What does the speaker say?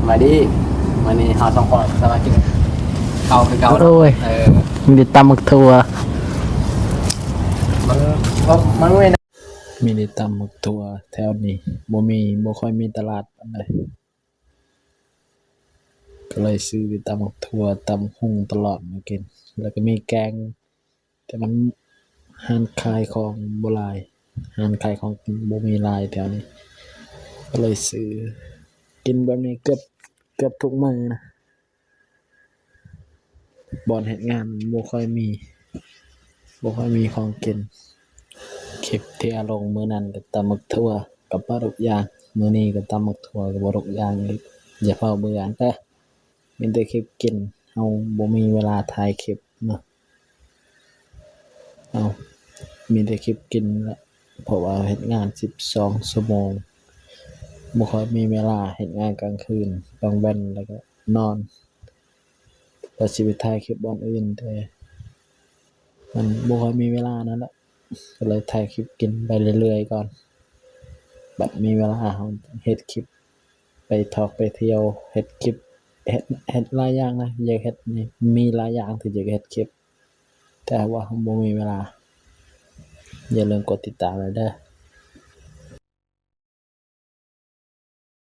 มาดิวันนี้หาสองคนสมาชิกเก่าคือเก่า โอ้ยมีตำหมึกทัว มันมันไม่ มีได้ตำหมึกทัวแถวนี้บ่ค่อยมีตลาดอันใดก็เลยซื้อตำหมึกทัวตำหุ่งตลอดมากินแล้วก็มีแกงแต่มันห้านขายของบ่หลายห้านขายของบ่มีหลายแถวนี้ก็เลยซื้อกินแบบนี้เกือบทุกมื้อนะบ่อนเฮ็ดงานบ่ค่อยมีของกินคลิปที่เอาลงมื้อนั้นก็ตำหมึกทั่วกับปลาดุกย่างมื้อนี้ก็ตำหมึกทั่วกับปลาดุกย่างอีกอย่าเฝ้าเบื่อเด้อมีแต่คลิปกินเฮาบ่มีเวลาถ่ายคลิปเนาะเอามีแต่คลิปกินแหละเพราะว่าเฮ็ดงาน12ชั่วโมงบ่ค่อยมีเวลาเฮ็ดงานกลางคืนกลางวันแล้วก็นอนก็สิไปถ่ายคลิปบ่อนอื่นแต่มันบ่ค่อยมีเวลานั่นแหละก็เลยถ่ายคลิปกินไปเรื่อยๆก่อนบัดมีเวลาเฮาเฮ็ดคลิปไปทอกไปเที่ยวเฮ็ดคลิปเฮ็ดหลายอย่างนะอยากเฮ็ดนี่มีหลายอย่างที่อยากเฮ็ดคลิปแต่ว่าเราบ่มีเวลาอย่าลืมกดติดตามไว้เด้อ